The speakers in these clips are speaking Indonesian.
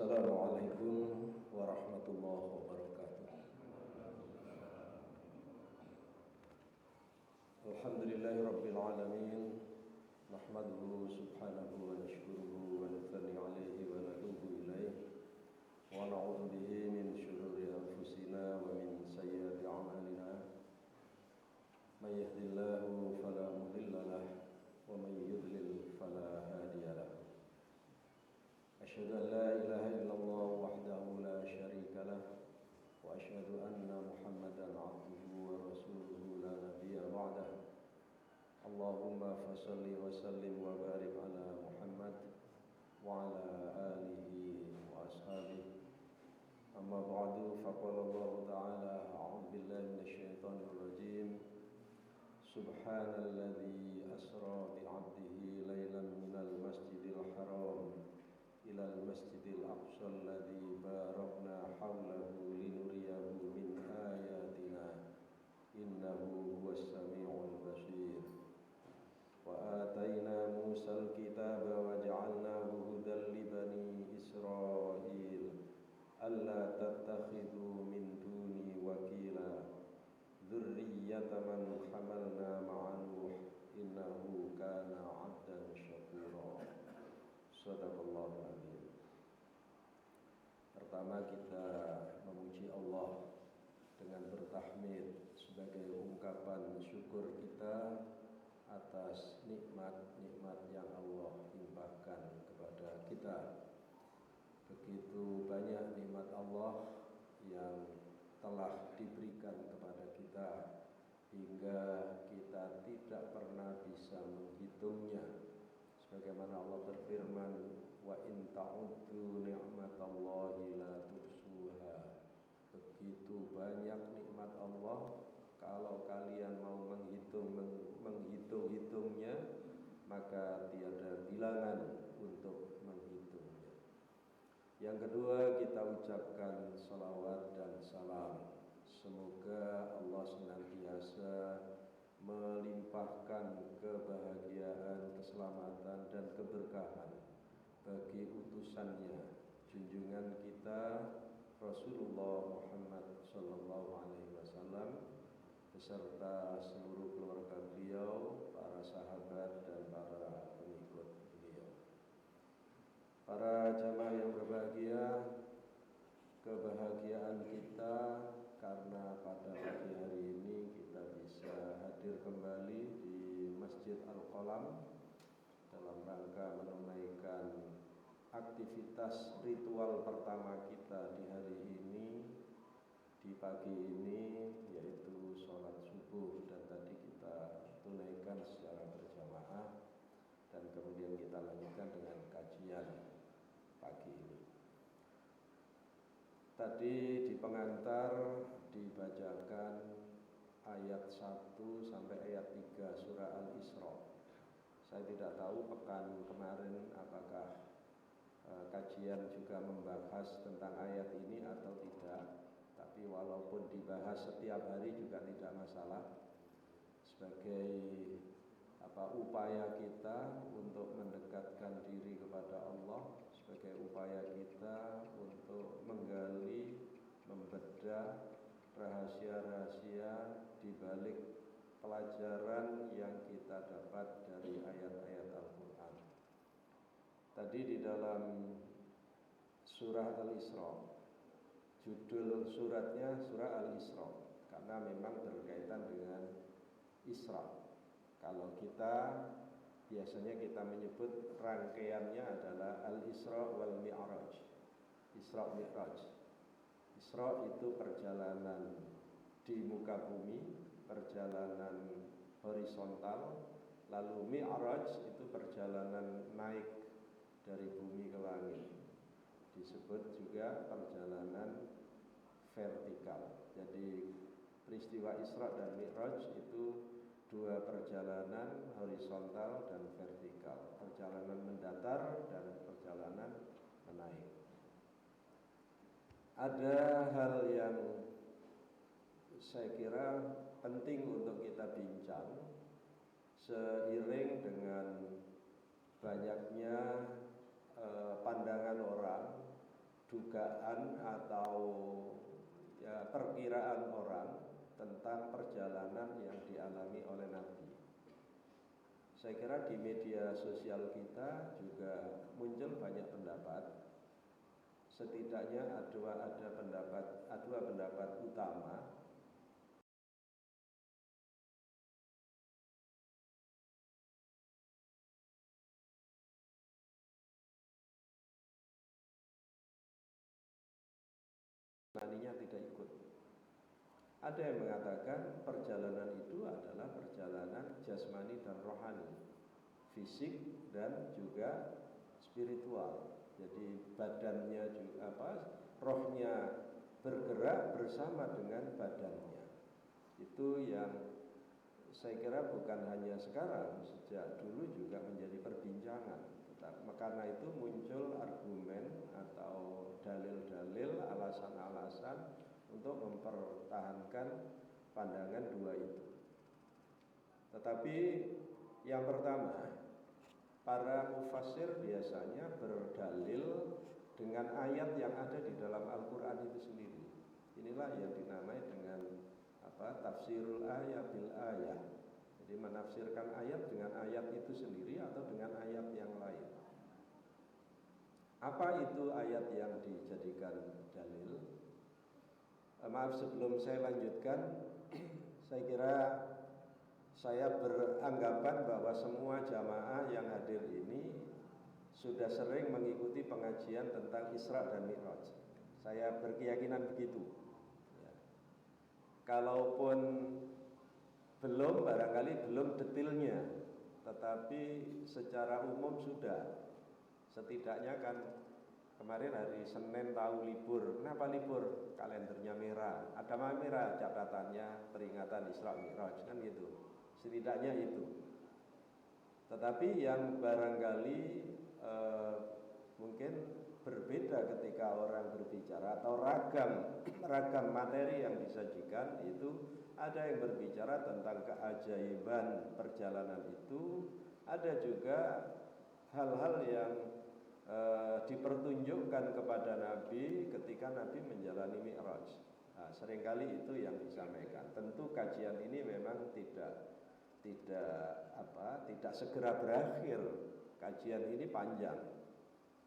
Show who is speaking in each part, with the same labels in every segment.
Speaker 1: Assalamualaikum warahmatullahi wabarakatuh. Alhamdulillahi rabbil alamin. Nahmaduhu subhanahu wa nashkuruhu wa nuthani alayhi wa natubu ilayhi wa na'udzu bihi min shururi anfusina wa min sayyiati a'malina. May yahdihillahu fala mudilla lahu wa may yudlil fala hadiya lahu. Asyhadu an la ilaha illallah wahdahu la syarika lah wa asyhadu anna Muhammadan abduhu wa rasuluhu la nabiyya ba'dah. Allahumma fashalli wa sallim wa barik ala Muhammad wa ala alihi wa ashabihi. Amma ba'du, faqala Allah ta'ala a'udzu billahi minasy syaithanir rajim. Subhanalladzi asra bi 'abdihi lailan minal masjidil haram ila al-masjidil aqsa alladzi barakna hawlahu linuriyahu min ayatina innahu huwas samiul basir. Wa atayna Musal kitaba wa ja'alnahu hudan li bani Israil alla tattakhidhu min duni wakila dzurriyyata man hamalna ma'a Nuh innahu kana 'abdan syakura. Shadaqallahul adzim. Pertama kita memuji Allah dengan bertahmid sebagai ungkapan syukur kita atas nikmat-nikmat yang Allah limpahkan kepada kita. Begitu banyak nikmat Allah yang telah diberikan kepada kita hingga kita tidak pernah bisa menghitungnya. Sebagaimana Allah berfirman, wa in ta'uddu ni'matallahi la tuhsuha. Begitu banyak nikmat Allah, kalau kalian mau menghitung-hitungnya, maka tiada bilangan untuk menghitungnya. Yang kedua, kita ucapkan salawat dan salam. Semoga Allah senantiasa melimpahkan kebahagiaan, keselamatan dan keberkahan bagi utusannya, junjungan kita Rasulullah Muhammad SAW beserta seluruh keluarga beliau, para sahabat dan para pengikut beliau. Para jamaah yang berbahagia, kebahagiaan kita karena pada pagi hari ini kita bisa hadir kembali di Masjid Al-Qalam dalam rangka menunaikan aktivitas ritual pertama kita di hari ini, di pagi ini, yaitu sholat subuh, dan tadi kita tunaikan secara berjamaah dan kemudian kita lanjutkan dengan kajian pagi ini. Tadi di pengantar dibacakan ayat 1 sampai ayat 3 surah Al-Isra. Saya tidak tahu pekan kemarin apakah kajian juga membahas tentang ayat ini atau tidak. Tapi walaupun dibahas setiap hari juga tidak masalah. Sebagai upaya kita untuk mendekatkan diri kepada Allah, sebagai upaya kita untuk menggali, membedah rahasia-rahasia di balik pelajaran yang kita dapat dari ayat-ayat Al-Quran. Tadi di dalam surah Al-Isra, judul suratnya surah Al-Isra karena memang berkaitan dengan Isra. Kalau kita biasanya kita menyebut rangkaiannya adalah Al-Isra wal Mi'raj. Isra Mi'raj. Isra itu perjalanan di muka bumi, perjalanan horizontal. Lalu Mi'raj itu perjalanan naik dari bumi ke langit. Disebut juga perjalanan vertikal. Jadi peristiwa Isra dan Mi'raj itu dua perjalanan horizontal dan vertikal, perjalanan mendatar dan perjalanan menaik. Ada hal yang saya kira penting untuk kita bincang seiring dengan banyaknya pandangan orang dugaan atau ya perkiraan orang tentang perjalanan yang dialami oleh Nabi. Saya kira di media sosial kita juga muncul banyak pendapat. Setidaknya ada dua pendapat utama. Naninya tidak ikut. Ada yang mengatakan perjalanan itu adalah perjalanan jasmani dan rohani, fisik dan juga spiritual. Jadi badannya juga rohnya bergerak bersama dengan badannya. Itu yang saya kira bukan hanya sekarang, sejak dulu juga menjadi perbincangan. Karena itu muncul argumen atau dalil-dalil, alasan-alasan untuk mempertahankan pandangan dua itu. Tetapi yang pertama, para mufassir biasanya berdalil dengan ayat yang ada di dalam Al-Quran itu sendiri. Inilah yang dinamai dengan tafsirul ayat bil ayat. Jadi menafsirkan ayat dengan ayat itu sendiri atau dengan ayat yang lain. Apa itu ayat yang dijadikan dalil? Maaf, sebelum saya lanjutkan, saya kira saya beranggapan bahwa semua jamaah yang hadir ini sudah sering mengikuti pengajian tentang Isra dan Mi'raj. Saya berkeyakinan begitu. Ya. Kalaupun belum, barangkali belum detailnya, tetapi secara umum sudah. Setidaknya kan kemarin hari Senin tahu libur. Kenapa libur? Kalendernya merah. Ada merah catatannya peringatan Isra Mi'raj kan gitu. Setidaknya itu. Tetapi yang barangkali mungkin berbeda ketika orang berbicara atau ragam materi yang disajikan itu, ada yang berbicara tentang keajaiban perjalanan itu, ada juga hal-hal yang dipertunjukkan kepada Nabi ketika Nabi menjalani Mi'raj. Nah, seringkali itu yang disampaikan. Tentu kajian ini memang tidak segera berakhir. Kajian ini panjang.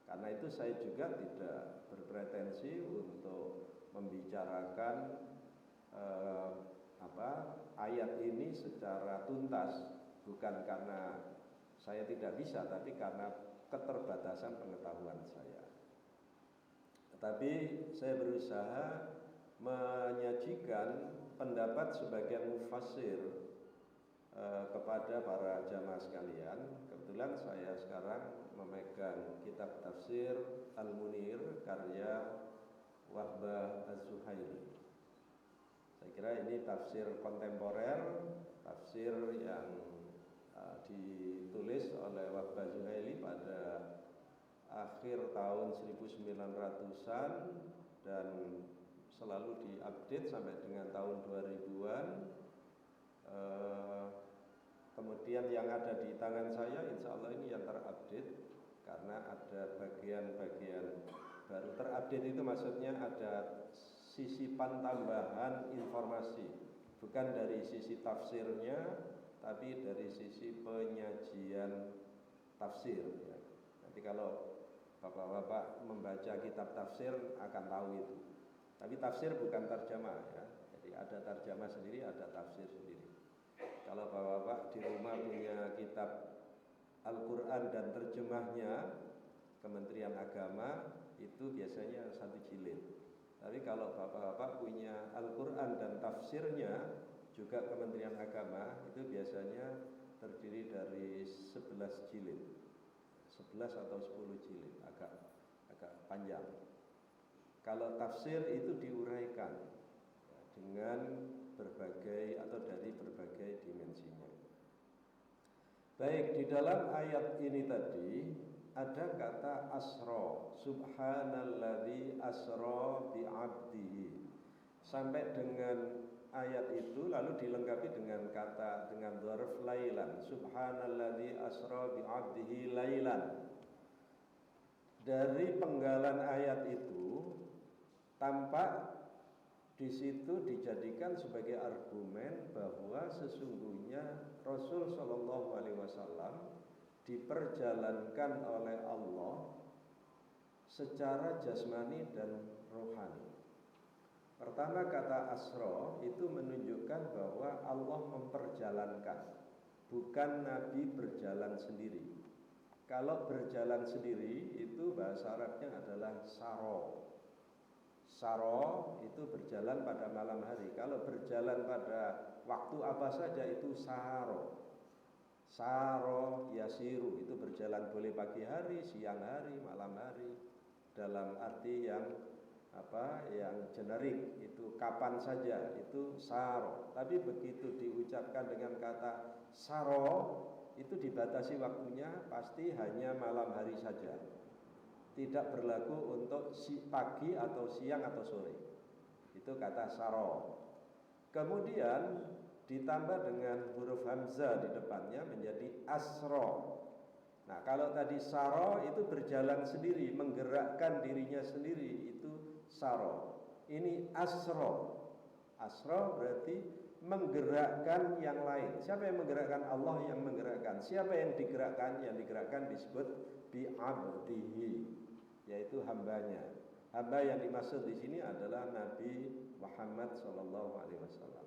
Speaker 1: Karena itu saya juga tidak berpretensi untuk membicarakan ayat ini secara tuntas, bukan karena saya tidak bisa, tapi karena keterbatasan pengetahuan saya. Tetapi saya berusaha menyajikan pendapat sebagian mufassir kepada para jamaah sekalian. Kebetulan saya sekarang memegang kitab tafsir Al-Munir karya Wahbah Az-Zuhaili. Saya kira ini tafsir kontemporer, tafsir yang ditulis oleh Wahbah Az-Zuhaili pada akhir tahun 1900-an dan selalu diupdate sampai dengan tahun 2000-an. Kemudian yang ada di tangan saya, insya Allah ini yang terupdate, karena ada bagian-bagian baru. Terupdate itu maksudnya ada sisipan tambahan informasi, bukan dari sisi tafsirnya, tapi dari sisi penyajian tafsir. Ya. Nanti kalau bapak-bapak membaca kitab tafsir akan tahu itu. Tapi tafsir bukan terjemah ya. Jadi ada terjemah sendiri, ada tafsir sendiri. Kalau bapak-bapak di rumah punya kitab Al-Quran dan terjemahnya Kementerian Agama, itu biasanya 1 jilid. Tapi kalau bapak-bapak punya Al-Quran dan tafsirnya juga Kementerian Agama, itu biasanya terdiri dari 11 jilid, 11 atau 10 jilid, agak panjang. Kalau tafsir itu diuraikan ya, dengan berbagai atau dari berbagai dimensinya. Baik, di dalam ayat ini tadi ada kata asra, subhanalladzi asra bi 'abdihi. Sampai dengan ayat itu lalu dilengkapi dengan kata dengan dzarf lailan, subhanalladzi asra bi 'abdihi lailan. Dari penggalan ayat itu tampak di situ dijadikan sebagai argumen bahwa sesungguhnya Rasul Shallallahu Alaihi Wasallam diperjalankan oleh Allah secara jasmani dan rohani. Pertama, kata asra itu menunjukkan bahwa Allah memperjalankan, bukan Nabi berjalan sendiri. Kalau berjalan sendiri itu bahasa Arabnya adalah saro. Saro itu berjalan pada malam hari. Kalau berjalan pada waktu apa saja itu saro. Saro yasiru itu berjalan boleh pagi hari, siang hari, malam hari. Dalam arti yang yang generik itu kapan saja itu saro. Tapi begitu diucapkan dengan kata saro itu dibatasi waktunya, pasti hanya malam hari saja. Tidak berlaku untuk pagi atau siang atau sore. Itu kata saro. Kemudian ditambah dengan huruf hamzah di depannya menjadi asro. Nah, kalau tadi saro itu berjalan sendiri, menggerakkan dirinya sendiri, itu saro. Ini asro. Asro berarti menggerakkan yang lain. Siapa yang menggerakkan? Allah yang menggerakkan. Siapa yang digerakkan? Yang digerakkan disebut bi'abdihi, yaitu hambanya. Hamba yang dimaksud di sini adalah Nabi Muhammad SAW.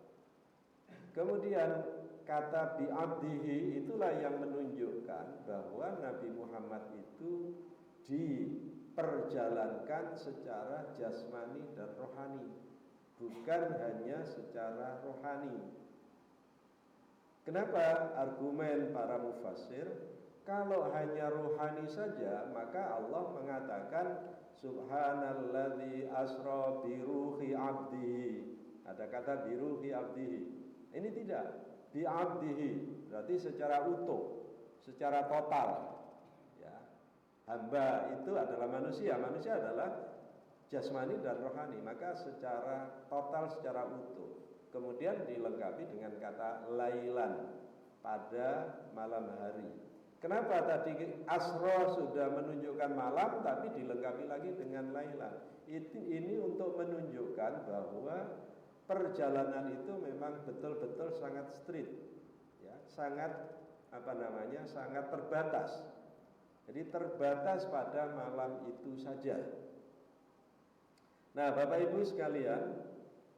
Speaker 1: Kemudian kata bi'abdihi itulah yang menunjukkan bahwa Nabi Muhammad itu diperjalankan secara jasmani dan rohani, bukan hanya secara rohani. Kenapa? Argumen para mufassir, kalau hanya rohani saja maka Allah mengatakan subhanalladzi asra bi ruhi abdihi. Ada kata bi ruhi abdihi. Ini tidak, bi abdihi berarti secara utuh, secara total. Ya. Hamba itu adalah manusia, manusia adalah jasmani dan rohani, maka secara total, secara utuh. Kemudian dilengkapi dengan kata lailan, pada malam hari. Kenapa tadi asro sudah menunjukkan malam, tapi dilengkapi lagi dengan lailan? Ini untuk menunjukkan bahwa perjalanan itu memang betul-betul sangat strict, ya, sangat sangat terbatas. Jadi terbatas pada malam itu saja. Nah, Bapak Ibu sekalian,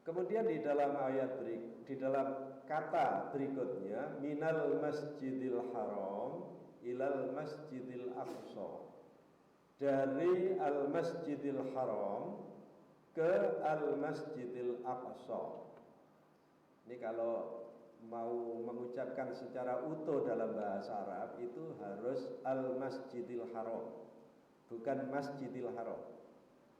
Speaker 1: kemudian di dalam di dalam kata berikutnya, minal masjidil haram ilal masjidil aqsa, dari al masjidil haram ke al-masjidil aqsa. Ini kalau mau mengucapkan secara utuh dalam bahasa Arab itu harus al-masjidil haram, bukan masjidil haram.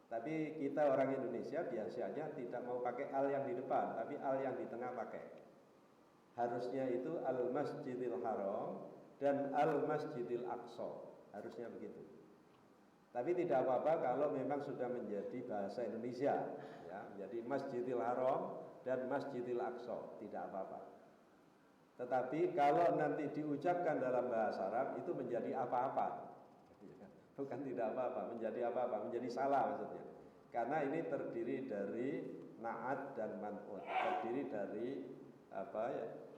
Speaker 1: Tapi kita orang Indonesia biasanya tidak mau pakai al yang di depan, tapi al yang di tengah pakai. Harusnya itu al-masjidil haram dan al-masjidil aqsa, harusnya begitu. Tapi tidak apa-apa kalau memang sudah menjadi bahasa Indonesia, ya, menjadi Masjidil Haram dan Masjidil Aqsa, tidak apa-apa. Tetapi kalau nanti diucapkan dalam bahasa Arab itu menjadi apa-apa, bukan tidak apa-apa, menjadi apa-apa, menjadi salah maksudnya. Karena ini terdiri dari na'at dan man'ut, terdiri dari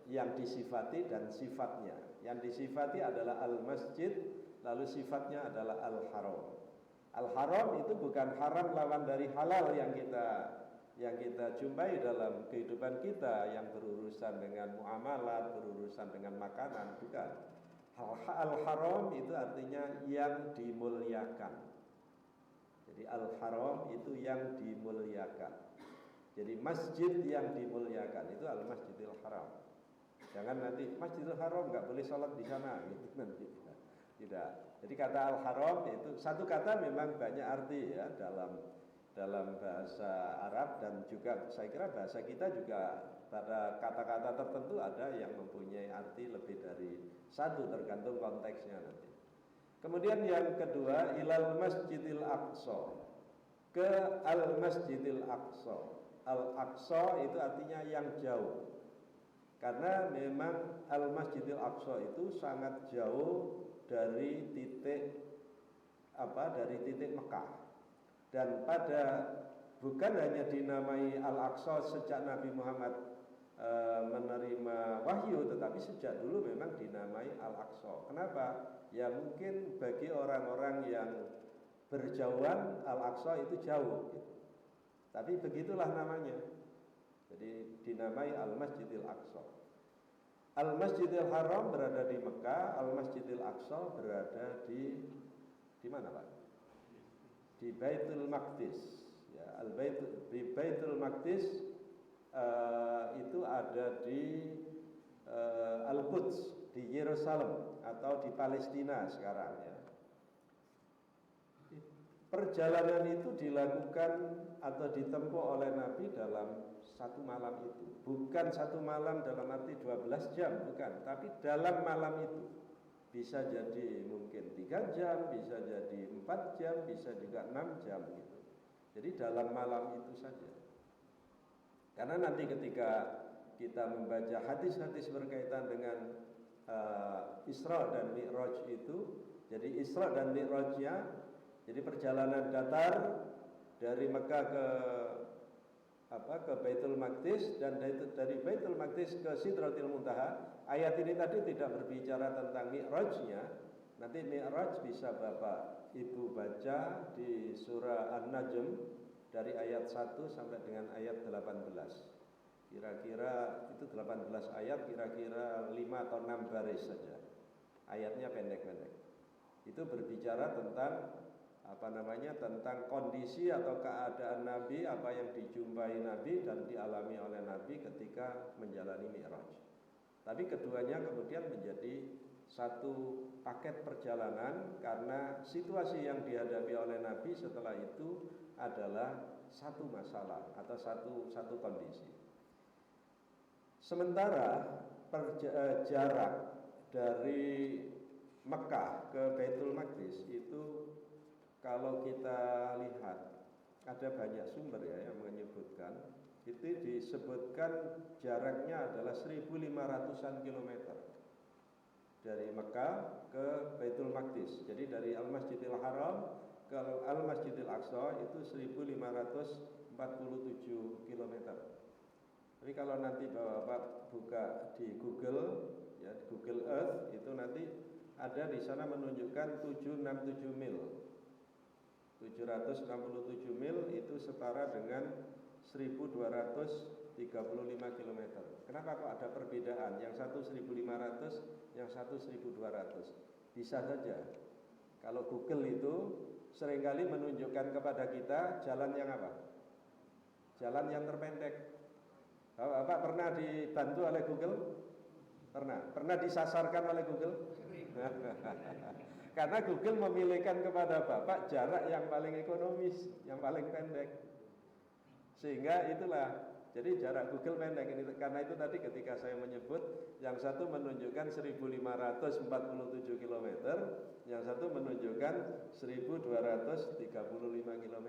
Speaker 1: yang disifati dan sifatnya. Yang disifati adalah al-masjid, lalu sifatnya adalah al-haram. Al-haram itu bukan haram lawan dari halal yang kita jumpai dalam kehidupan kita, yang berurusan dengan muamalat, berurusan dengan makanan, bukan. Al-haram itu artinya yang dimuliakan. Jadi al-haram itu yang dimuliakan. Jadi masjid yang dimuliakan itu al-masjidil haram. Jangan nanti Masjidil Haram nggak boleh sholat di sana gitu nanti. Tidak. Jadi kata al-haram itu satu kata memang banyak arti ya dalam bahasa Arab, dan juga saya kira bahasa kita juga pada kata-kata tertentu ada yang mempunyai arti lebih dari satu, tergantung konteksnya nanti. Kemudian yang kedua, ilal masjidil aqsa, ke al masjidil aqsa. Al aqsa itu artinya yang jauh. Karena memang al masjidil aqsa itu sangat jauh dari titik Mekah. Dan pada bukan hanya dinamai Al-Aqsa sejak Nabi Muhammad menerima wahyu, tetapi sejak dulu memang dinamai Al-Aqsa. Kenapa? Ya mungkin bagi orang-orang yang berjauhan Al-Aqsa itu jauh gitu. Tapi begitulah namanya. Jadi dinamai Al-Masjidil Aqsa. Al-Masjidil Haram berada di Mekah, Al-Masjidil Aqsa berada di mana, Pak? Di Baitul Maqdis. Ya, Baitul Maqdis itu ada di Al-Quds, di Yerusalem atau di Palestina sekarang ya. Perjalanan itu dilakukan atau ditempuh oleh Nabi dalam satu malam itu. Bukan satu malam dalam arti 12 jam, bukan. Tapi dalam malam itu. Bisa jadi mungkin 3 jam, bisa jadi 4 jam, bisa juga 6 jam gitu. Jadi dalam malam itu saja. Karena nanti ketika kita membaca hadis-hadis berkaitan dengan Isra dan Mi'raj itu, jadi Isra dan Mi'rajnya, jadi perjalanan datar dari Mekah ke Baitul Maqdis dan dari Baitul Maqdis ke Sidratil Muntaha. Ayat ini tadi tidak berbicara tentang Mi'rajnya. Nanti Mi'raj bisa Bapak Ibu baca di surah An-Najm dari ayat 1 sampai dengan ayat 18. Kira-kira itu 18 ayat, kira-kira 5 atau 6 baris saja. Ayatnya pendek-pendek. Itu berbicara tentang tentang kondisi atau keadaan Nabi, apa yang dijumpai Nabi dan dialami oleh Nabi ketika menjalani Mi'raj. Tapi keduanya kemudian menjadi satu paket perjalanan karena situasi yang dihadapi oleh Nabi setelah itu adalah satu masalah atau satu kondisi. Sementara jarak dari Mekah ke Baitul Maqdis itu kalau kita lihat ada banyak sumber ya yang menyebutkan itu disebutkan jaraknya adalah 1.500-an kilometer dari Mekah ke Baitul Maqdis. Jadi dari Al-Masjidil Haram ke Al-Masjidil Aqsa itu 1.547 kilometer. Tapi kalau nanti Bapak buka di Google ya, di Google Earth itu nanti ada di sana menunjukkan 767 mil. 767 mil itu setara dengan 1235 km. Kenapa kok ada perbedaan? Yang satu 1500, yang satu 1200. Bisa saja. Kalau Google itu seringkali menunjukkan kepada kita jalan yang apa? Jalan yang terpendek. Bapak pernah dibantu oleh Google? Pernah disasarkan oleh Google? Karena Google memilihkan kepada Bapak jarak yang paling ekonomis, yang paling pendek. Sehingga itulah, jadi jarak Google pendek ini. Karena itu tadi ketika saya menyebut yang satu menunjukkan 1.547 km, yang satu menunjukkan 1.235 km.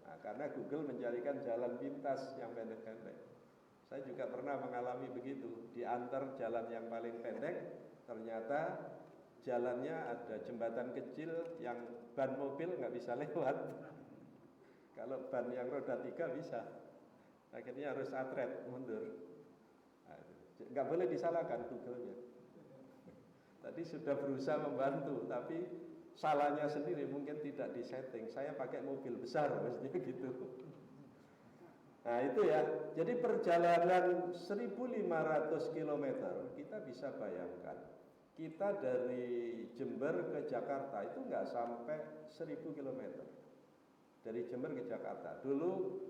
Speaker 1: Nah, karena Google mencarikan jalan pintas yang pendek-pendek. Saya juga pernah mengalami begitu, diantar jalan yang paling pendek, ternyata jalannya ada jembatan kecil yang ban mobil nggak bisa lewat. Kalau ban yang roda 3 bisa. Akhirnya harus atret mundur. Nggak boleh disalahkan Google-nya. Tadi sudah berusaha membantu, tapi salahnya sendiri mungkin tidak disetting. Saya pakai mobil besar, mestinya gitu. Nah itu ya, jadi perjalanan 1.500 km kita bisa bayangkan. Kita dari Jember ke Jakarta itu nggak sampai 1.000 km. Dari Jember ke Jakarta. Dulu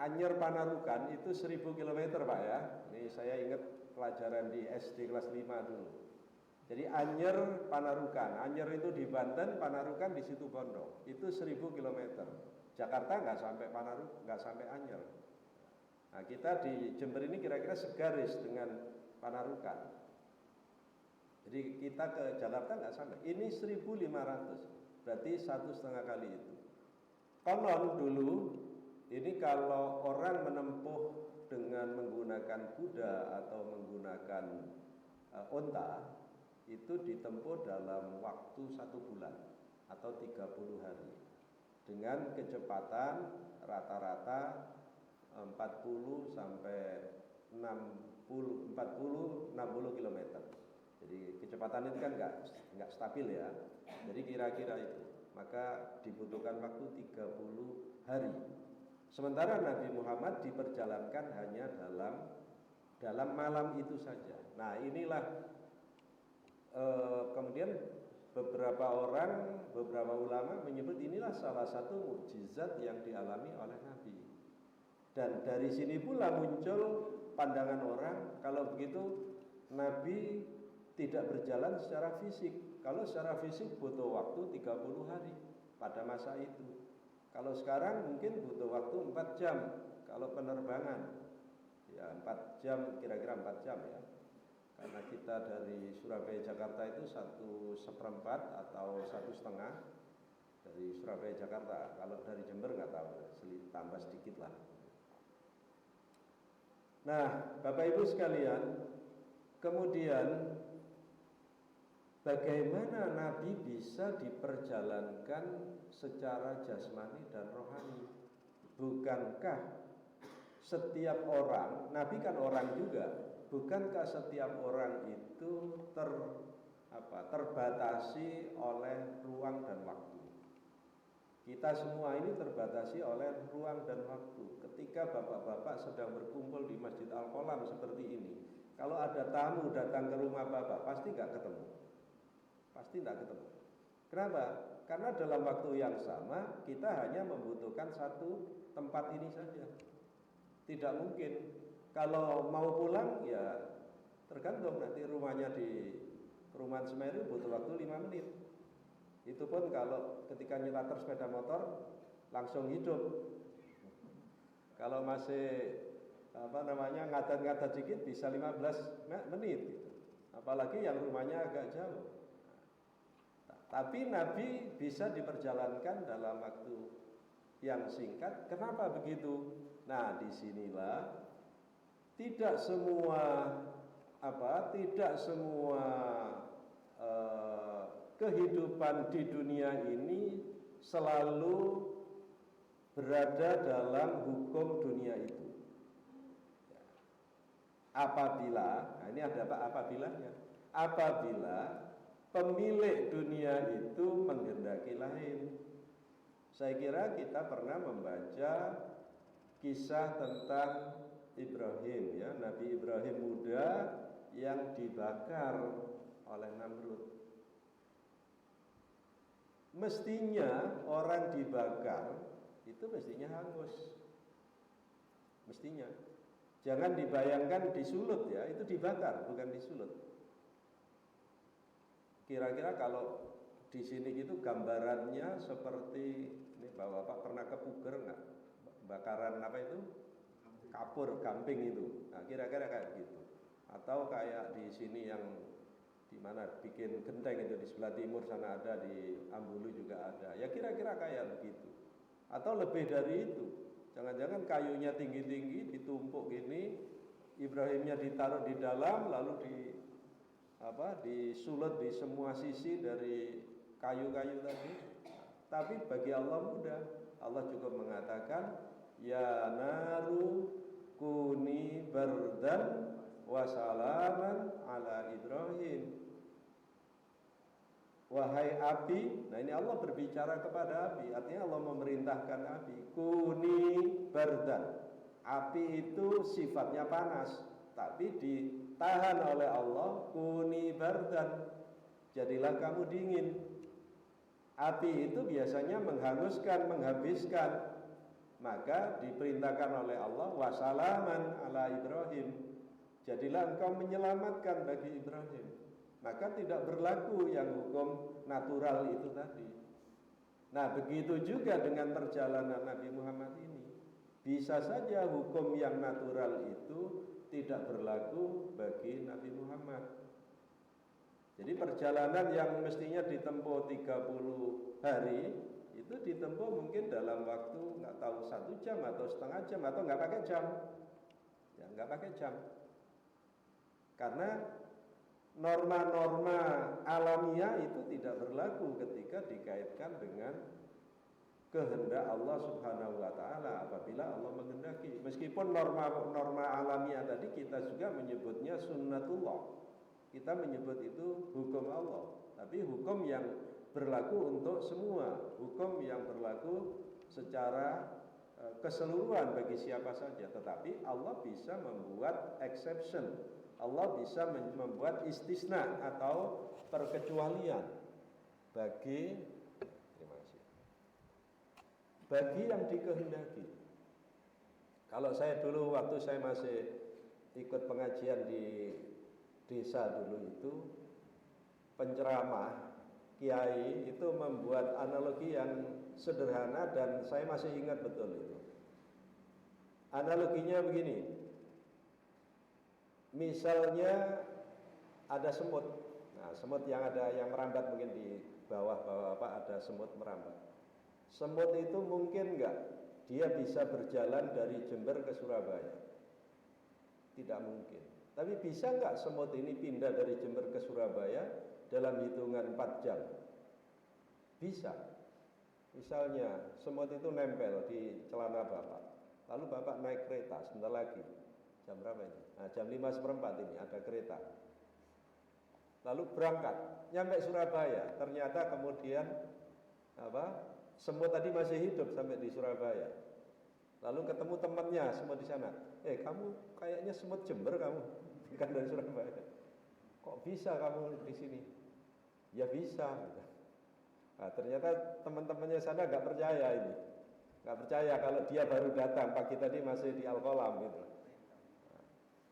Speaker 1: Anyer Panarukan itu 1.000 km Pak ya. Ini saya ingat pelajaran di SD kelas 5 dulu. Jadi Anyer Panarukan. Anyer itu di Banten, Panarukan di Situbondo. Itu 1.000 km. Jakarta nggak sampai Anyer. Nah kita di Jember ini kira-kira segaris dengan Panarukan. Jadi kita ke Jakarta nggak sampai. Ini 1.500, berarti 1,5 kali itu. Konon dulu ini kalau orang menempuh dengan menggunakan kuda atau menggunakan onta itu ditempuh dalam waktu 1 bulan atau 30 hari. dengan kecepatan rata-rata 40 sampai 60 km. Jadi kecepatan itu kan nggak stabil ya. Jadi kira-kira itu. Maka dibutuhkan waktu 30 hari. Sementara Nabi Muhammad diperjalankan hanya dalam malam itu saja. Nah, inilah kemudian beberapa ulama menyebut inilah salah satu mukjizat yang dialami oleh Nabi. Dan dari sini pula muncul pandangan orang, kalau begitu Nabi tidak berjalan secara fisik. Kalau secara fisik butuh waktu 30 hari pada masa itu. Kalau sekarang mungkin butuh waktu 4 jam kalau penerbangan. Ya 4 jam, kira-kira 4 jam ya. Karena kita dari Surabaya Jakarta itu 1/4 atau 1/2 dari Surabaya Jakarta. Kalau dari Jember nggak tahu, tambah sedikit lah. Nah, Bapak Ibu sekalian, kemudian bagaimana Nabi bisa diperjalankan secara jasmani dan rohani? Bukankah setiap orang, Nabi kan orang juga, bukankah setiap orang itu terbatasi oleh ruang dan waktu? Kita semua ini terbatasi oleh ruang dan waktu. Ketika bapak-bapak sedang berkumpul di Masjid Al-Qolam seperti ini, kalau ada tamu datang ke rumah bapak, pasti nggak ketemu. Pasti nggak ketemu. Kenapa? Karena dalam waktu yang sama, kita hanya membutuhkan satu tempat ini saja. Tidak mungkin. Kalau mau pulang, ya tergantung nanti rumahnya di Perumahan Semeru butuh waktu 5 menit. Itu pun kalau ketika nyelater sepeda motor langsung hidup. Kalau masih ngadat-ngadat dikit bisa 15 menit gitu. Apalagi yang rumahnya agak jauh. Tapi Nabi bisa diperjalankan dalam waktu yang singkat. Kenapa begitu? Nah, disinilah tidak semua kehidupan di dunia ini selalu berada dalam hukum dunia itu. Apabila, nah ini ada apa apabilanya? Apabila pemilik dunia itu menghendaki lain. Saya kira kita pernah membaca kisah tentang Ibrahim ya, Nabi Ibrahim muda yang dibakar oleh Namrud. Mestinya orang dibakar itu mestinya hangus. Mestinya. Jangan dibayangkan disulut ya, itu dibakar bukan disulut. Kira-kira kalau di sini gitu gambarannya seperti ini, Bapak pernah ke Puger nggak? Bakaran apa itu? Kapur, gamping itu. Nah, kira-kira kayak gitu. Atau kayak di sini yang di mana bikin genteng itu di sebelah timur sana ada, di Ambulu juga ada. Ya kira-kira kayak begitu. Atau lebih dari itu. Jangan-jangan kayunya tinggi-tinggi ditumpuk gini, Ibrahimnya ditaruh di dalam lalu disulut di semua sisi dari kayu-kayu tadi. Tapi bagi Allah mudah. Allah cukup mengatakan, ya naru kuni bardan wa salaman ala Ibrahim. Wahai api, nah ini Allah berbicara kepada api, artinya Allah memerintahkan api, kuni bardan. Api itu sifatnya panas, tapi ditahan oleh Allah, kuni bardan. Jadilah kamu dingin. Api itu biasanya menghanguskan, menghabiskan. Maka diperintahkan oleh Allah, wasalaman ala Ibrahim. Jadilah engkau menyelamatkan bagi Ibrahim. Maka tidak berlaku yang hukum natural itu tadi. Nah, begitu juga dengan perjalanan Nabi Muhammad ini. Bisa saja hukum yang natural itu tidak berlaku bagi Nabi Muhammad. Jadi perjalanan yang mestinya ditempuh 30 hari itu ditempuh mungkin dalam waktu nggak tahu 1 jam atau setengah jam atau nggak pakai jam. Ya, nggak pakai jam. Karena norma-norma alamiah itu tidak berlaku ketika dikaitkan dengan kehendak Allah Subhanahu wa taala apabila Allah menghendaki. Meskipun norma alamiah tadi kita juga menyebutnya sunnatullah. Kita menyebut itu hukum Allah, tapi hukum yang berlaku untuk semua, hukum yang berlaku secara keseluruhan bagi siapa saja. Tetapi Allah bisa membuat exception, Allah bisa membuat istisna atau perkecualian bagi yang dikehendaki. Kalau saya dulu waktu saya masih ikut pengajian di desa dulu itu, penceramah kiai itu membuat analogi yang sederhana dan saya masih ingat betul itu. Analoginya begini, misalnya ada semut. Nah, semut yang merambat mungkin di bawah apa ada semut merambat. Semut itu mungkin enggak dia bisa berjalan dari Jember ke Surabaya? Tidak mungkin. Tapi bisa enggak semut ini pindah dari Jember ke Surabaya dalam hitungan 4 jam? Bisa. Misalnya semut itu nempel di celana Bapak, lalu Bapak naik kereta sebentar lagi. Jam berapa ini? Nah, jam 5:15 ini ada kereta. Lalu berangkat, nyampe Surabaya. Ternyata kemudian semut tadi masih hidup sampai di Surabaya. Lalu ketemu temannya semut di sana. Kamu kayaknya semut Jember kamu, bukan dari Surabaya. Kok bisa kamu di sini? Ya bisa. Nah, ternyata teman-temannya sana nggak percaya ini, nggak percaya kalau dia baru datang pagi tadi masih di Al-Qalam gitu. Nah,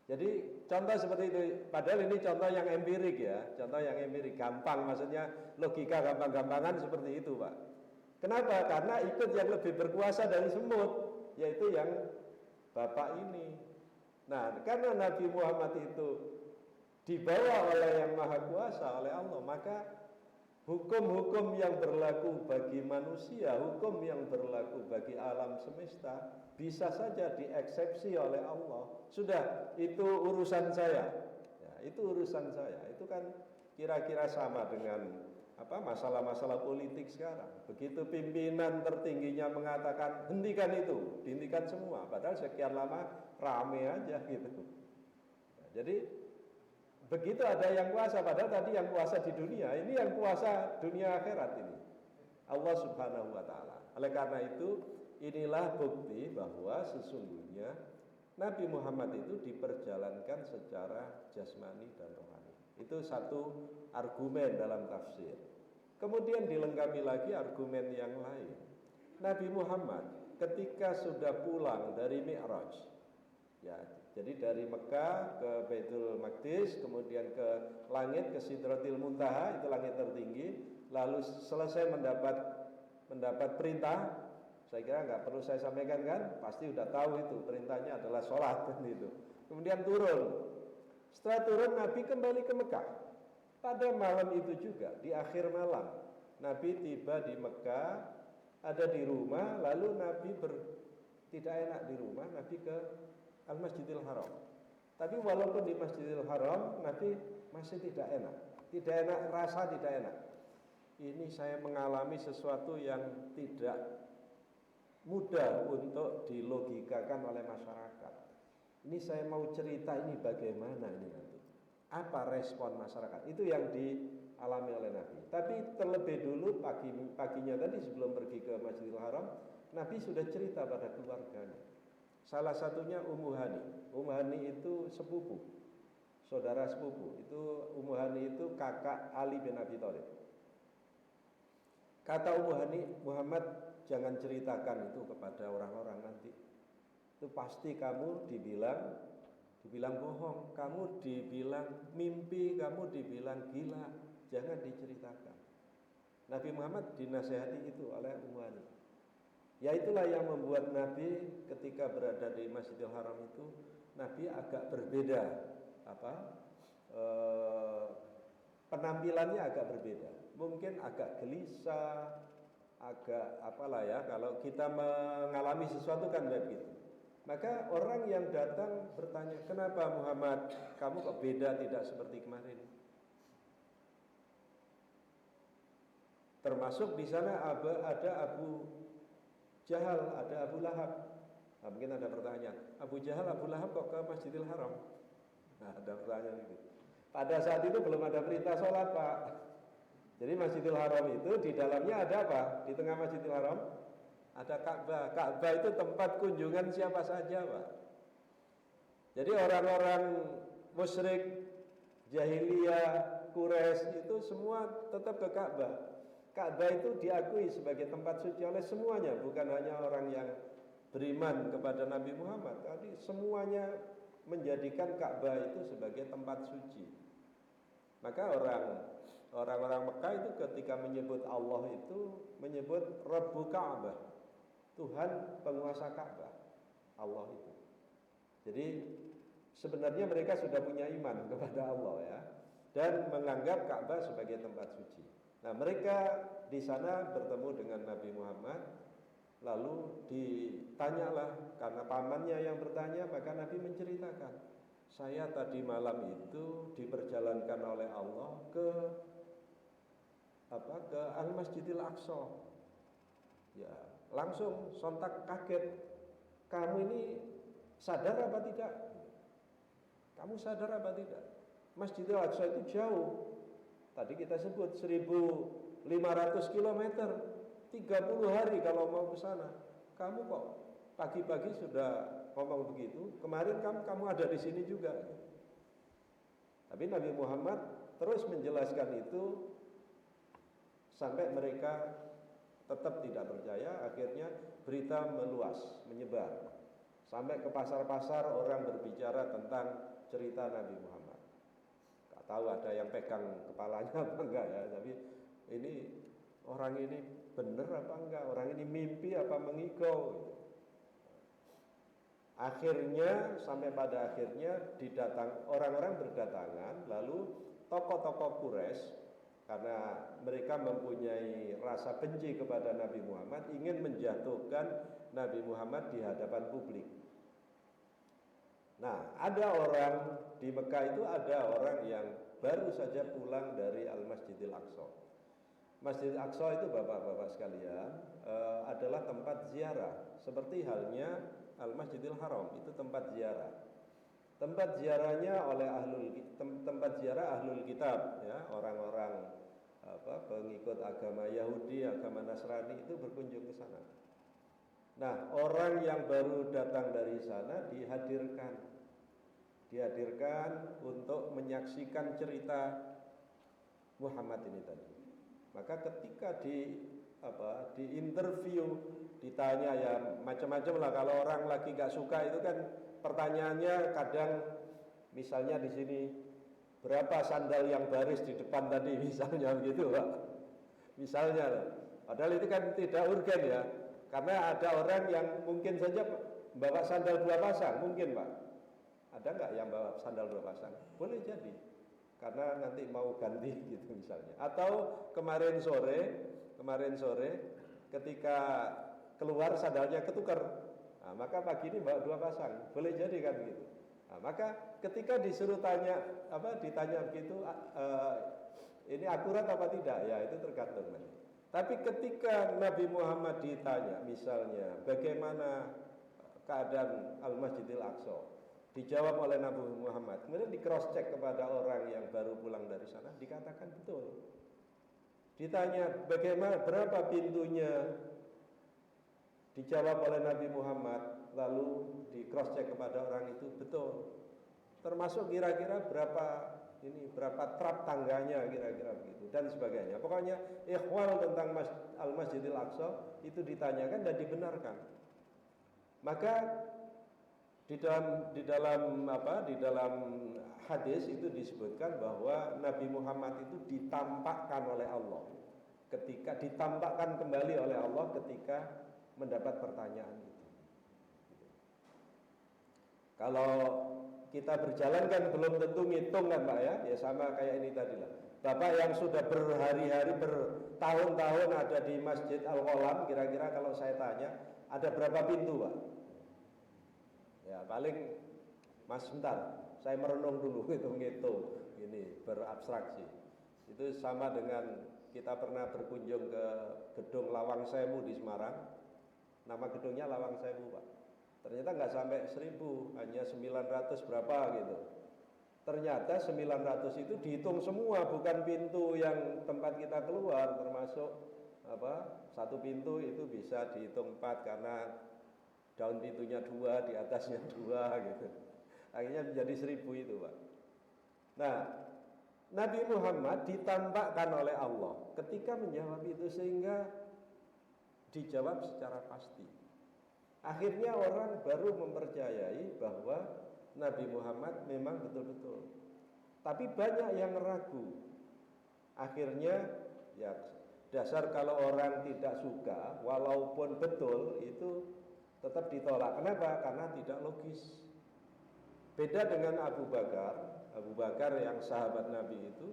Speaker 1: jadi contoh seperti itu. Padahal ini contoh yang empirik ya, contoh yang empirik, gampang, maksudnya logika gampang-gampangan seperti itu, Pak. Kenapa? Karena ikut yang lebih berkuasa dari semut, yaitu yang Bapak ini. Nah, karena Nabi Muhammad itu dibawa oleh yang Maha Kuasa, oleh Allah, maka hukum-hukum yang berlaku bagi manusia, hukum yang berlaku bagi alam semesta bisa saja dieksepsi oleh Allah. Sudah, itu urusan saya. Ya, itu urusan saya. Itu kan kira-kira sama dengan masalah-masalah politik sekarang. Begitu pimpinan tertingginya mengatakan hentikan itu, dihentikan semua. Padahal sekian lama rame aja gitu. Nah, jadi begitu ada yang kuasa, padahal tadi yang kuasa di dunia, ini yang kuasa dunia akhirat ini, Allah Subhanahu wa taala. Oleh karena itu, inilah bukti bahwa sesungguhnya Nabi Muhammad itu diperjalankan secara jasmani dan rohani. Itu satu argumen dalam tafsir. Kemudian dilengkapi lagi argumen yang lain. Nabi Muhammad ketika sudah pulang dari Mi'raj, ya, jadi dari Mekah ke Baitul Maqdis, kemudian ke langit, ke Sidratil Muntaha, itu langit tertinggi, lalu selesai mendapat perintah. Saya kira nggak perlu saya sampaikan kan, pasti udah tahu itu perintahnya adalah sholat kan itu. Kemudian turun. Setelah turun Nabi kembali ke Mekah. Pada malam itu juga, di akhir malam, Nabi tiba di Mekah, ada di rumah, lalu Nabi tidak enak di rumah, Nabi ke Al-Masjidil Haram. Tapi walaupun di Masjidil Haram, Nabi masih tidak enak, rasa tidak enak. Ini saya mengalami sesuatu yang tidak mudah untuk dilogikakan oleh masyarakat. Ini saya mau cerita ini bagaimana ini nanti. Apa respon masyarakat? Itu yang dialami oleh Nabi. Tapi terlebih dulu paginya tadi sebelum pergi ke Masjidil Haram, Nabi sudah cerita pada keluarganya. Salah satunya Ummu Hani. Ummu Hani itu sepupu, saudara sepupu. Itu Ummu Hani itu kakak Ali bin Abi Thalib. Kata Ummu Hani, Muhammad jangan ceritakan itu kepada orang-orang nanti. Itu pasti kamu dibilang bohong, kamu dibilang mimpi, kamu dibilang gila, jangan diceritakan. Nabi Muhammad dinasehati itu oleh Ummu Hani. Ya itulah yang membuat Nabi ketika berada di Masjidil Haram itu, Nabi agak berbeda, penampilannya agak berbeda. Mungkin agak gelisah, agak kalau kita mengalami sesuatu kan begitu. Maka orang yang datang bertanya, kenapa Muhammad, kamu kok beda, tidak seperti kemarin? Termasuk di sana ada Abu Jahal, ada Abu Lahab. Nah, mungkin ada pertanyaan, Abu Jahal, Abu Lahab kok ke Masjidil Haram? Nah, ada pertanyaan itu. Pada saat itu belum ada perintah sholat, Pak. Jadi Masjidil Haram itu di dalamnya ada apa? Di tengah Masjidil Haram ada Ka'bah. Ka'bah itu tempat kunjungan siapa saja, Pak. Jadi orang-orang musyrik, jahiliyah, Quraisy itu semua tetap ke Ka'bah. Ka'bah itu diakui sebagai tempat suci oleh semuanya, bukan hanya orang yang beriman kepada Nabi Muhammad, tapi semuanya menjadikan Ka'bah itu sebagai tempat suci. Maka orang-orang Mekah itu ketika menyebut Allah itu menyebut Rabbu Ka'bah, Tuhan penguasa Ka'bah, Allah itu. Jadi sebenarnya mereka sudah punya iman kepada Allah ya, dan menganggap Ka'bah sebagai tempat suci. Nah, mereka di sana bertemu dengan Nabi Muhammad. Lalu ditanyalah, karena pamannya yang bertanya, maka Nabi menceritakan, saya tadi malam itu diperjalankan oleh Allah ke Al-Masjidil Aqsa. Ya, langsung sontak kaget. Kamu ini sadar apa tidak? Kamu sadar apa tidak? Masjidil Aqsa itu jauh. Tadi kita sebut 1.500 km. 30 hari kalau mau ke sana. Kamu kok pagi-pagi sudah ngomong begitu? Kemarin kamu ada di sini juga. Tapi Nabi Muhammad terus menjelaskan itu sampai mereka tetap tidak percaya. Akhirnya berita meluas, menyebar. Sampai ke pasar-pasar orang berbicara tentang cerita Nabi Muhammad. Gak tahu ada yang pegang kepalanya apa enggak ya. Tapi ini orang ini benar apa enggak, orang ini mimpi apa mengigau gitu. Akhirnya sampai pada akhirnya orang-orang berdatangan, lalu tokoh-tokoh Quraisy karena mereka mempunyai rasa benci kepada Nabi Muhammad, ingin menjatuhkan Nabi Muhammad di hadapan publik. Nah, ada orang di Mekah itu, ada orang yang baru saja pulang dari Al-Masjidil Aqsa. Masjid Aqsa itu bapak-bapak sekalian adalah tempat ziarah, seperti halnya Al-Masjidil Haram itu tempat ziarah. Tempat ziarahnya oleh tempat ziarah ahlul kitab ya, orang-orang pengikut agama Yahudi, agama Nasrani itu berkunjung ke sana. Nah, orang yang baru datang dari sana dihadirkan untuk menyaksikan cerita Muhammad ini tadi. Maka ketika di interview ditanya ya macam-macam lah. Kalau orang lagi nggak suka itu kan pertanyaannya kadang misalnya di sini berapa sandal yang baris di depan tadi misalnya begitu Pak. Misalnya, padahal itu kan tidak urgen ya. Karena ada orang yang mungkin saja bawa sandal 2 pasang mungkin Pak. Ada nggak yang bawa sandal 2 pasang? Boleh jadi. Karena nanti mau ganti gitu misalnya. Atau kemarin sore ketika keluar sandalnya ketukar, nah, maka pagi ini bawa 2 pasang, boleh jadi kan gitu. Nah, maka ketika disuruh ditanya begitu, ini akurat apa tidak? Ya itu tergantung nanti. Tapi ketika Nabi Muhammad ditanya, misalnya bagaimana keadaan Al-Masjidil Aqsa, dijawab oleh Nabi Muhammad, kemudian di cross check kepada orang yang baru pulang dari sana, dikatakan betul. Ditanya bagaimana, berapa pintunya, dijawab oleh Nabi Muhammad, lalu di cross check kepada orang itu betul. Termasuk kira-kira berapa trap tangganya kira-kira begitu dan sebagainya. Pokoknya ikhwal tentang Al-Masjidil Aqsa itu ditanyakan dan dibenarkan. Maka di dalam hadis itu disebutkan bahwa Nabi Muhammad itu ditampakkan oleh Allah, ditampakkan kembali oleh Allah ketika mendapat pertanyaan itu. Kalau kita berjalan kan belum tentu ngitung kan Pak ya, ya sama kayak ini tadi lah. Bapak yang sudah berhari-hari, bertahun-tahun ada di Masjid Al-Qalam, kira-kira kalau saya tanya ada berapa pintu Pak? Ya paling, Mas sebentar, saya merenung dulu ngitung ini berabstraksi. Itu sama dengan kita pernah berkunjung ke gedung Lawang Sewu di Semarang. Nama gedungnya Lawang Sewu, Pak. Ternyata nggak sampai 1000, hanya 900 berapa gitu. Ternyata 900 itu dihitung semua, bukan pintu yang tempat kita keluar, termasuk satu pintu itu bisa dihitung 4 karena daun pintunya 2, di atasnya 2 gitu. Akhirnya menjadi 1000 itu, Pak. Nah, Nabi Muhammad ditampakkan oleh Allah ketika menjawab itu sehingga dijawab secara pasti. Akhirnya orang baru mempercayai bahwa Nabi Muhammad memang betul-betul. Tapi banyak yang ragu. Akhirnya ya dasar kalau orang tidak suka walaupun betul itu tetap ditolak. Kenapa? Karena tidak logis. Beda dengan Abu Bakar. Abu Bakar yang sahabat Nabi itu,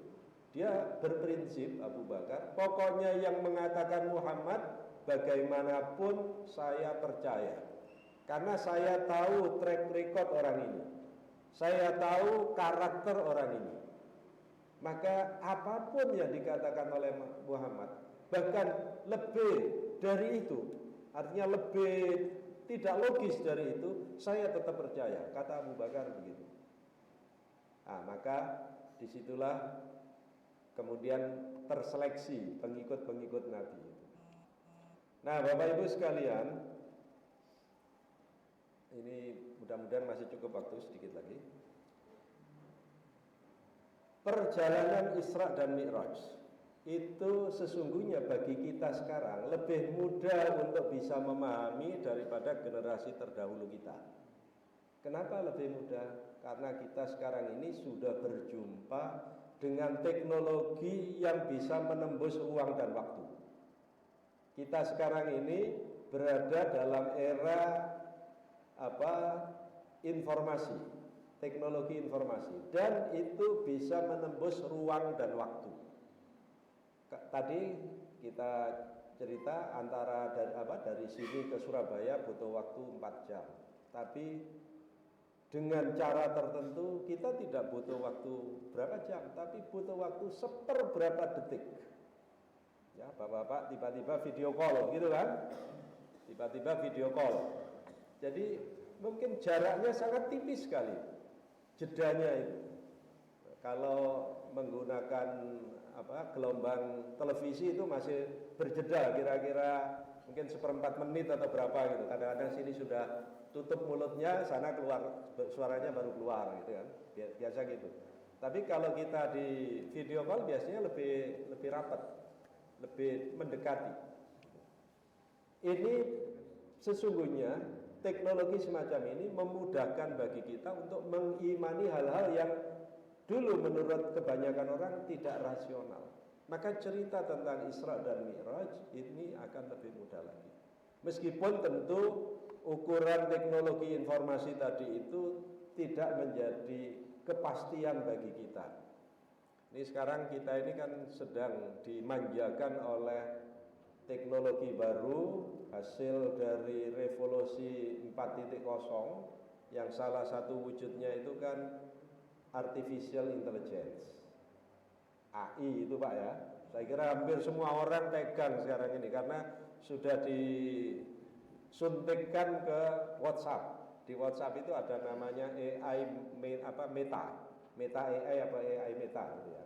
Speaker 1: dia berprinsip Abu Bakar, pokoknya yang mengatakan Muhammad bagaimanapun saya percaya. Karena saya tahu track record orang ini. Saya tahu karakter orang ini. Maka apapun yang dikatakan oleh Muhammad, bahkan lebih dari itu, artinya lebih tidak logis dari itu, saya tetap percaya, kata Abu Bakar begitu. Nah, maka disitulah kemudian terseleksi pengikut-pengikut Nabi. Nah, Bapak Ibu sekalian, ini mudah-mudahan masih cukup waktu sedikit lagi. Perjalanan Isra dan Mi'raj itu sesungguhnya bagi kita sekarang lebih mudah untuk bisa memahami daripada generasi terdahulu kita. Kenapa lebih mudah? Karena kita sekarang ini sudah berjumpa dengan teknologi yang bisa menembus ruang dan waktu. Kita sekarang ini berada dalam era informasi, teknologi informasi, dan itu bisa menembus ruang dan waktu. Tadi kita cerita antara dari sini ke Surabaya butuh waktu 4 jam. Tapi dengan cara tertentu kita tidak butuh waktu berapa jam, tapi butuh waktu seperberapa detik. Ya, Bapak-bapak tiba-tiba video call gitu kan? Tiba-tiba video call. Jadi mungkin jaraknya sangat tipis sekali jedanya itu. Kalau menggunakan gelombang televisi itu masih berjeda kira-kira mungkin 1/4 menit atau berapa gitu. Kadang-kadang sini sudah tutup mulutnya, sana keluar suaranya baru keluar gitu kan. Biasa gitu. Tapi kalau kita di video call biasanya lebih rapat, lebih mendekati. Ini sesungguhnya teknologi semacam ini memudahkan bagi kita untuk mengimani hal-hal yang dulu menurut kebanyakan orang tidak rasional. Maka cerita tentang Isra dan Mi'raj ini akan lebih mudah lagi. Meskipun tentu ukuran teknologi informasi tadi itu tidak menjadi kepastian bagi kita. Ini sekarang kita ini kan sedang dimanjakan oleh teknologi baru, hasil dari revolusi 4.0 yang salah satu wujudnya itu kan artificial intelligence, AI itu Pak ya. Saya kira hampir semua orang pegang sekarang ini karena sudah disuntikkan ke WhatsApp. Di WhatsApp itu ada namanya AI Meta AI AI Meta gitu ya.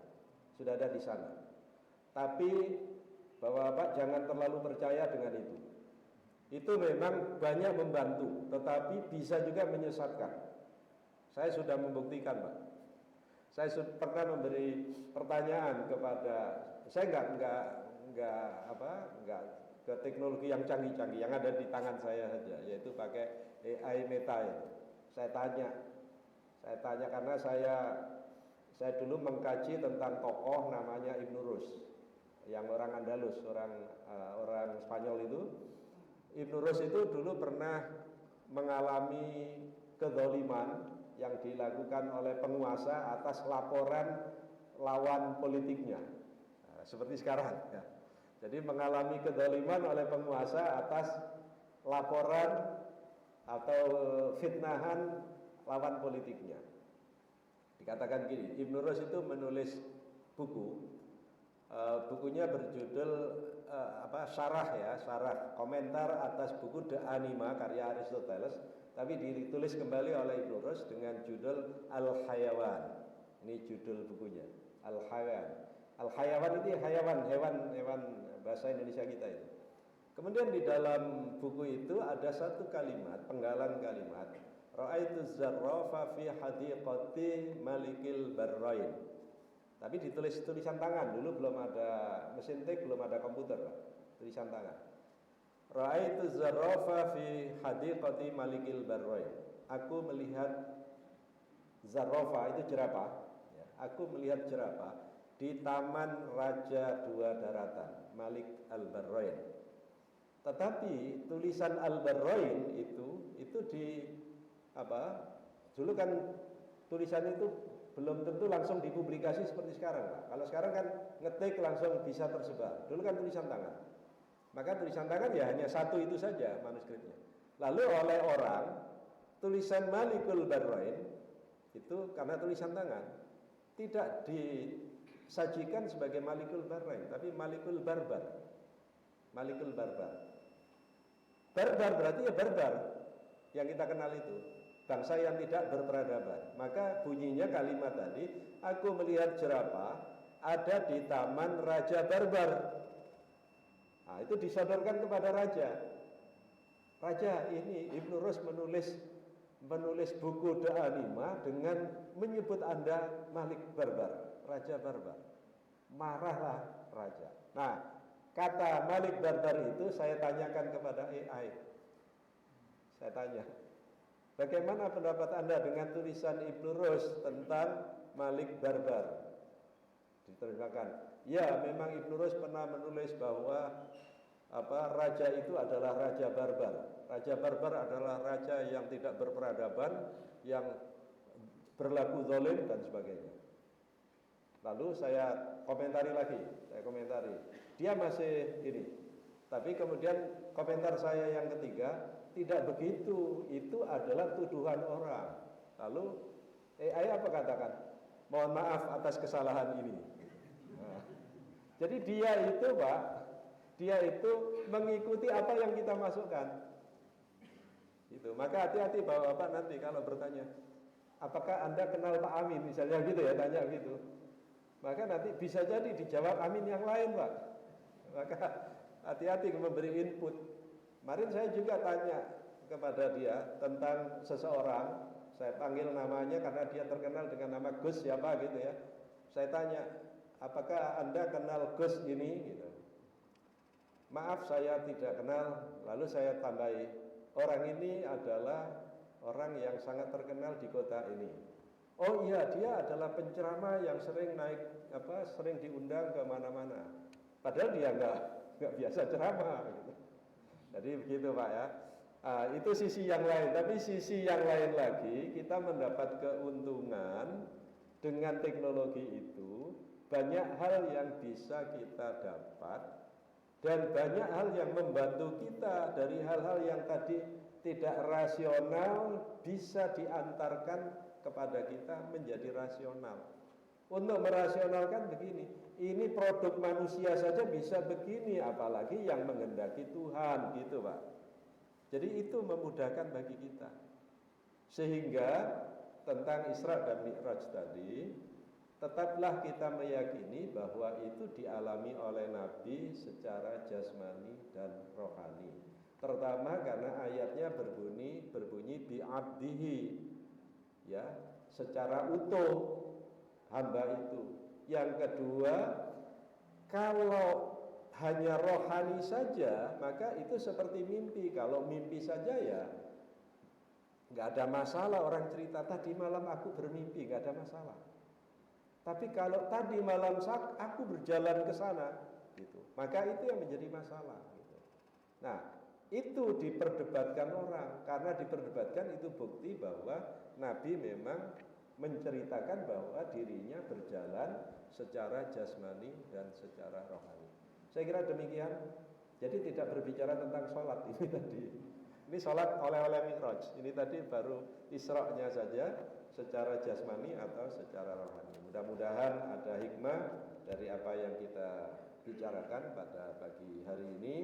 Speaker 1: Sudah ada di sana. Tapi Bapak-bapak jangan terlalu percaya dengan itu. Itu memang banyak membantu, tetapi bisa juga menyesatkan. Saya sudah membuktikan, Pak. Saya pernah memberi pertanyaan kepada, saya enggak ke teknologi yang canggih-canggih, yang ada di tangan saya saja, yaitu pakai AI Meta itu. Saya tanya karena saya dulu mengkaji tentang tokoh namanya Ibnu Rus, yang orang Andalus, orang Spanyol itu. Ibnu Rus itu dulu pernah mengalami kezaliman yang dilakukan oleh penguasa atas laporan lawan politiknya, seperti sekarang ya. Jadi mengalami kezaliman oleh penguasa atas laporan atau fitnahan lawan politiknya. Dikatakan gini, Ibnu Rus itu menulis buku Bukunya berjudul syarah komentar atas buku De Anima karya Aristoteles, tapi ditulis kembali oleh Ibnu Rushd dengan judul Al-Hayawan. Ini judul bukunya, Al-Hayawan. Al-Hayawan itu hewan bahasa Indonesia kita itu. Kemudian di dalam buku itu ada satu kalimat, penggalan kalimat, Ra'aitu zarrafa fi hadiqati malikil barrain. Tapi ditulis tulisan tangan, dulu belum ada mesin tik, belum ada komputer, Pak. Tulisan tangan. Ra'aitu zarrafa fi hadiqati malikil barrain. Aku melihat zarrafa, itu jerapah ya. Aku melihat jerapah di taman Raja Dua Daratan, Malik al-Barrain. Tetapi tulisan al-Barrain itu di dulu kan tulisan itu belum tentu langsung dipublikasi seperti sekarang, Pak. Kalau sekarang kan ngetik langsung bisa tersebar. Dulu kan tulisan tangan. Maka tulisan tangan ya hanya satu itu saja manuskripnya. Lalu oleh orang tulisan Malikul Barrain itu karena tulisan tangan tidak disajikan sebagai Malikul Barrain, tapi Malikul Barbar. Malikul Barbar. Barbar berarti ya barbar yang kita kenal itu. Bangsa yang tidak berperadaban. Maka bunyinya kalimat tadi, aku melihat jerapah ada di taman Raja Barbar. Nah, itu disodorkan kepada raja. Raja, ini Ibnu Rushd menulis buku De Anima dengan menyebut Anda Malik Barbar, Raja Barbar. Marahlah raja. Nah, kata Malik Barbar itu saya tanyakan kepada AI. Saya tanya, bagaimana pendapat Anda dengan tulisan Ibnu Rushd tentang Malik Barbar? Diterjemahkan, ya memang Ibnu Rushd pernah menulis bahwa raja itu adalah raja barbar. Raja barbar adalah raja yang tidak berperadaban, yang berlaku zalim dan sebagainya. Lalu saya komentari. Dia masih ini. Tapi kemudian komentar saya yang ketiga, tidak begitu, itu adalah tuduhan orang. Lalu AI apa katakan? Mohon maaf atas kesalahan ini. Nah, jadi dia itu mengikuti apa yang kita masukkan. Itu. Maka hati-hati Bapak-bapak nanti kalau bertanya, apakah Anda kenal Pak Amin misalnya gitu ya, tanya gitu. Maka nanti bisa jadi dijawab Amin yang lain, Pak. Maka hati-hati memberi input. Kemarin saya juga tanya kepada dia tentang seseorang, saya panggil namanya karena dia terkenal dengan nama Gus siapa gitu ya. Saya tanya, apakah Anda kenal Gus ini gitu. Maaf saya tidak kenal. Lalu saya tambahi, orang ini adalah orang yang sangat terkenal di kota ini. Oh iya, dia adalah penceramah yang sering sering diundang ke mana-mana. Padahal dia nggak biasa ceramah gitu. Jadi begitu Pak ya. Itu sisi yang lain. Tapi sisi yang lain lagi, kita mendapat keuntungan dengan teknologi itu. Banyak hal yang bisa kita dapat dan banyak hal yang membantu kita dari hal-hal yang tadi tidak rasional bisa diantarkan kepada kita menjadi rasional. Untuk merasionalkan begini, ini produk manusia saja bisa begini, apalagi yang menghendaki Tuhan, gitu Pak. Jadi itu memudahkan bagi kita. Sehingga tentang Isra dan Mi'raj tadi, tetaplah kita meyakini bahwa itu dialami oleh Nabi secara jasmani dan rohani. Terutama karena ayatnya berbunyi bi'abdihi, ya, secara utuh hamba itu. Yang kedua, kalau hanya rohani saja, maka itu seperti mimpi. Kalau mimpi saja ya nggak ada masalah. Orang cerita tadi malam aku bermimpi, nggak ada masalah. Tapi kalau tadi malam aku berjalan ke sana, gitu, maka itu yang menjadi masalah. Gitu. Nah, itu diperdebatkan orang, karena diperdebatkan itu bukti bahwa Nabi memang menceritakan bahwa dirinya berjalan secara jasmani dan secara rohani. Saya kira demikian. Jadi tidak berbicara tentang sholat ini tadi. Ini sholat oleh-oleh Mi'raj. Ini tadi baru Isra-nya saja secara jasmani atau secara rohani. Mudah-mudahan ada hikmah dari apa yang kita bicarakan pada pagi hari ini,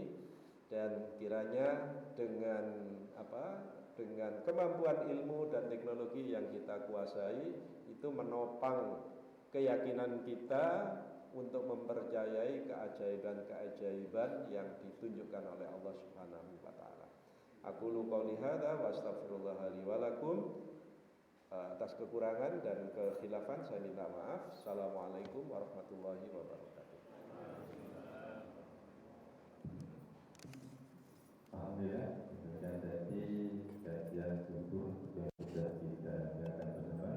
Speaker 1: dan kiranya dengan kemampuan ilmu dan teknologi yang kita kuasai itu menopang keyakinan kita untuk mempercayai keajaiban-keajaiban yang ditunjukkan oleh Allah Subhanahu wa taala. Aqulu qouli hadza wa astaghfirullah li wa lakum. Atas kekurangan dan kekhilafan saya minta maaf. Assalamualaikum warahmatullahi wabarakatuh.
Speaker 2: Alhamdulillah, demikian tadi kajian subuh yang sudah kita adakan bersama.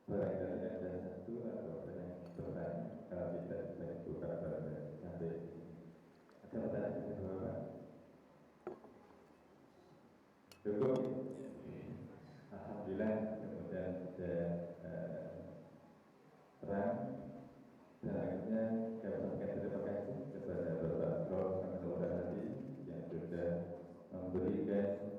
Speaker 2: Barangkali ada satu atau banyak pertanyaan, kalau kita bisa buka pada sampai ada pertanyaan dari Bapak. Cukup. Alhamdulillah, kemudian sudah terang. Dan akhirnya kami sampaikan terima kasih kepada Bapak Prof. Samsul Hadi yang sudah memberikan